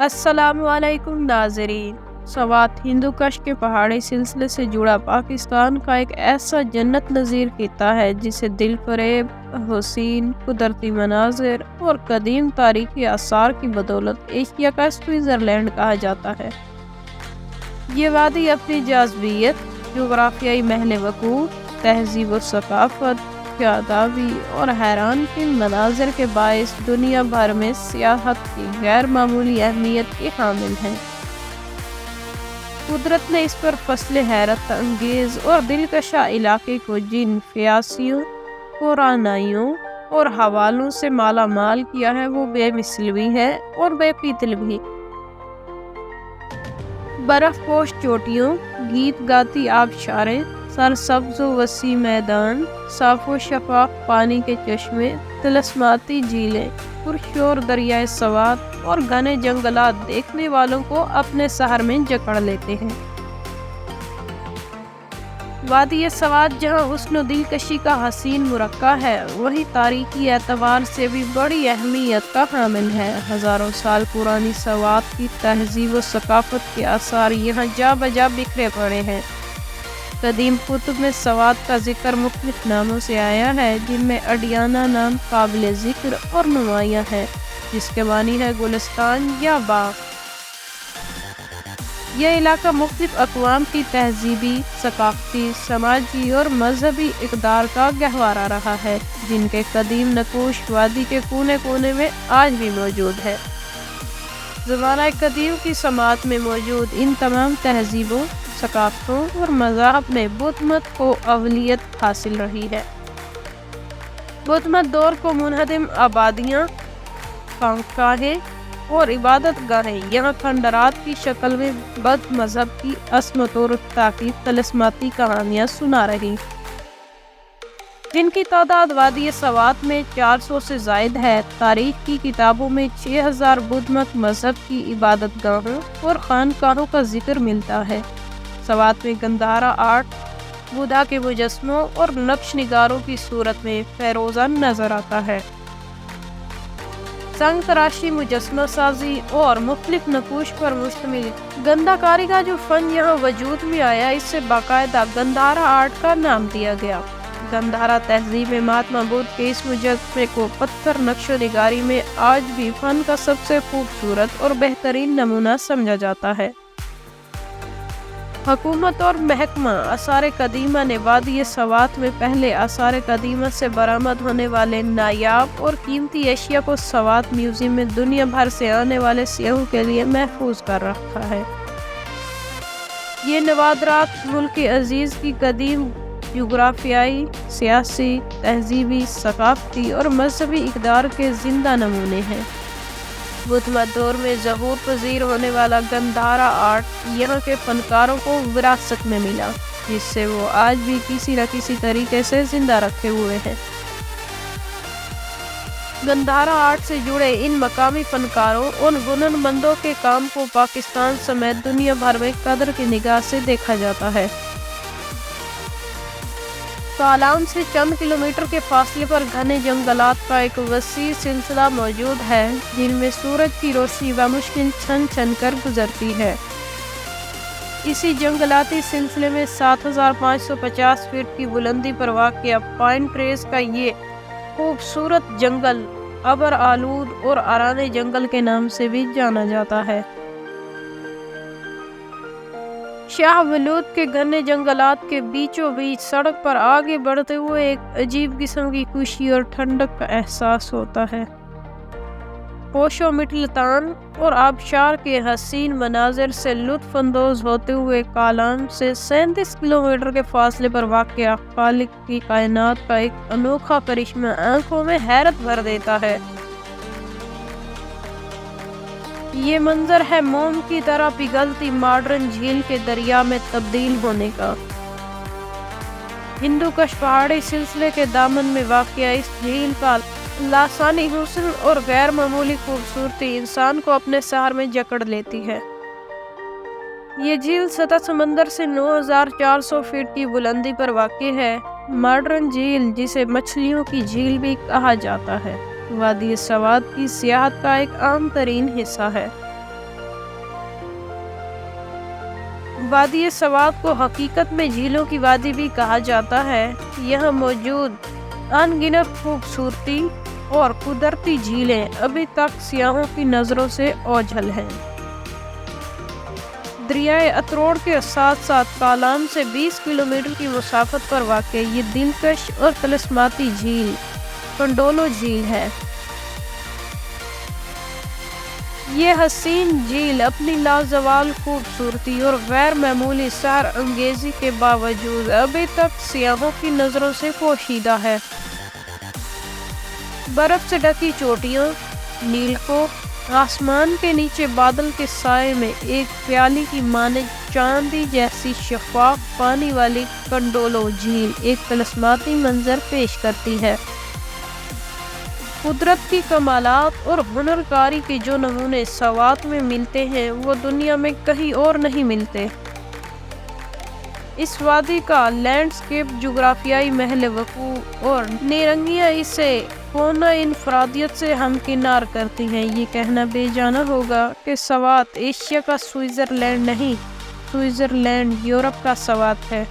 अस्सलाम वालेकुम नाज़रीन। सवात हिंदू कश के पहाड़ी सिलसिले से जुड़ा पाकिस्तान का एक ऐसा जन्नत नज़ीर खित्ता है जिसे दिल फरेब, हसीन कुदरती मनाजिर और कदीम तारीखी आसार की बदौलत एशिया का स्विट्ज़रलैंड कहा जाता है। ये वादी अपनी जाज़बियत, जोग्राफियाई महल वकूफ़, तहज़ीब व सकाफ़त, यादावी और हैरान किन मनाज़िर के बाइस दुनिया भर में सियाहत की गैर मामूली अहमियत के हामिल हैं। कुदरत ने इस पर फसले हैरत अंगेज़ और दिलकशा इलाके को जिन फ़यासियों, पुरानाइयों और हवालों से माला माल किया है वो बेमिसल भी है और बेपितल भी। बर्फ पोश चोटियों, गीत गाती आबशारें, सरसब्ज़ व वसी मैदान, साफ़ो शफ़ाफ़ पानी के चश्मे, तिलस्माती झीलें, पुरशोर दरियाए सवात और घने जंगलात देखने वालों को अपने शहर में जकड़ लेते हैं। वादी सवात जहाँ हुस्न दिलकशी का हसीन मुरक्का है, वही तारीखी एतबार से भी बड़ी अहमियत का हामिल है। हज़ारों साल पुरानी सवात की तहज़ीब व सकाफ़त के आसार यहाँ जा बजा बिखरे पड़े हैं। कदीम कुतुब में सवात का जिक्र मुख्तलिफ नामों से आया है, जिनमें अडियाना नाम काबिल ज़िक्र और नुमाया है, जिसके मानी है गुलिस्तान या बाग। यह इलाका मुख्तलिफ अक़वाम की तहज़ीबी, सकाफ़ती, समाजी और मजहबी इक़दार का गहवारा रहा है, जिनके कदीम नकूश वादी के कोने कोने में आज भी मौजूद है। ज़माना कदीम की समात में मौजूद इन तमाम तहज़ीबों, सकाफ़तों और मज़ाहब में बुत मत को अवलियत हासिल रही है। बुत मत दौर को मुनहदिम आबादियाँ, खानकाहें और इबादत गाहें यहाँ खंडरात की शक्ल में बद मज़हब की असमत और ताक़ी तलस्माती कहानियाँ सुना रही, जिनकी तादाद वादी सवात में 400 से ज़ायद है। तारीख की किताबों में 6000 बुद्ध मत मज़हब की इबादत गाहों और खानकाहों का जिक्र मिलता है। सवात में गंधारा आर्ट, बुधा के मुजस्मों और नक्श निगारों की सूरत में फेरोज़ा नज़र आता है। संग तराशी, मुजस्मा साजी और मुख्तलिफ नकूश पर मुश्तमिल गंधाकारी का जो फ़न यहाँ वजूद में आया, इससे बाकायदा गंधारा आर्ट का नाम दिया गया। गंधारा तहज़ीब में महात्मा बुद्ध के इस मुजस्मे को पत्थर नक्शो निगारी में आज भी फ़न का सबसे खूबसूरत और बेहतरीन नमूना समझा जाता है। हुकूमत और महकमा आसार कदीमा ने वादी सवात में पहले आसार कदीमा से बरामद होने वाले नायाब और कीमती एशिया को सवात म्यूज़ियम में दुनिया भर से आने वाले सियाहों के लिए महफूज कर रखा है। ये नवादरात मुल्क अजीज़ की कदीम जोग्राफियाई, सियासी, तहज़ीबी, सकाफ़ती और मजहबी इक़दार के ज़िंदा नमूने हैं। बुद्ध मत दौर में ज़हूर पज़ीर होने वाला गंधारा आर्ट यहाँ के फ़नकारों को विरासत में मिला, जिससे वो आज भी किसी न किसी तरीके से ज़िंदा रखे हुए हैं। गंधारा आर्ट से जुड़े इन मकामी फ़नकारों और हुनरमंदों के काम को पाकिस्तान समेत दुनिया भर में कदर की निगाह से देखा जाता है। कालान से चंद किलोमीटर के फासले पर घने जंगलात का एक वसी सिलसिला मौजूद है, जिनमें सूरज की रोशनी बामुश्किल छन छन कर गुजरती है। इसी जंगलाती सिलसिले में 7550 फीट की बुलंदी पर वाक़िया पाइन ट्रेस का ये खूबसूरत जंगल अबर आलूद और अराने जंगल के नाम से भी जाना जाता है। शाह वलूद के घने जंगलात के बीचों बीच सड़क पर आगे बढ़ते हुए एक अजीब किस्म की खुशी और ठंडक का एहसास होता है। पोशो मिठलतान और आबशार के हसीन मनाजिर से लुत्फ़ अंदोज़ होते हुए कालान से 37 किलोमीटर के फासले पर वाक़िया खालिक की कायनात का एक अनोखा करिश्मा आंखों में हैरत भर देता है। ये मंजर है मोम की तरह पिघलती मॉडर्न झील के दरिया में तब्दील होने का। हिंदू कश पहाड़ी सिलसिले के दामन में वाक़िया इस झील का लासानी हुस्न और गैर मामूली खूबसूरती इंसान को अपने शहर में जकड़ लेती है। ये झील सतह समंदर से 9400 फीट की बुलंदी पर वाक़ई है। मॉडर्न झील, जिसे मछलियों की झील भी कहा जाता है, वादी सवात की सियाहत का एक आम तरीन हिस्सा है। وادی سوات کو حقیقت میں جھیلوں کی وادی بھی کہا جاتا ہے۔ یہاں موجود ان گنت خوبصورتی اور قدرتی جھیلیں ابھی تک سیاحوں کی نظروں سے اوجھل ہیں۔ دریائے اتروڑ کے ساتھ ساتھ کالام سے 20 کلومیٹر کی مسافت پر واقع یہ دلکش اور طلسماتی جھیل کنڈولو جھیل ہے۔ یہ حسین جھیل اپنی لازوال خوبصورتی اور غیر معمولی سحر انگیزی کے باوجود ابھی تک سیاحوں کی نظروں سے پوشیدہ ہے۔ برف سے ڈھکی چوٹیاں، نیل کو آسمان کے نیچے بادل کے سائے میں ایک پیالی کی مانند چاندی جیسی شفاف پانی والی کنڈولو جھیل ایک طلسماتی منظر پیش کرتی ہے۔ قدرت کی کمالات اور ہنر کاری کے جو نمونے سوات میں ملتے ہیں وہ دنیا میں کہیں اور نہیں ملتے۔ اس وادی کا لینڈسکیپ جغرافیائی محل وقوع اور نیرنگیاں اسے فونا انفرادیت سے ہمکنار کرتی ہیں۔ یہ کہنا بے جانا ہوگا کہ سوات ایشیا کا سوئٹزرلینڈ نہیں، سوئٹزرلینڈ یورپ کا سوات ہے۔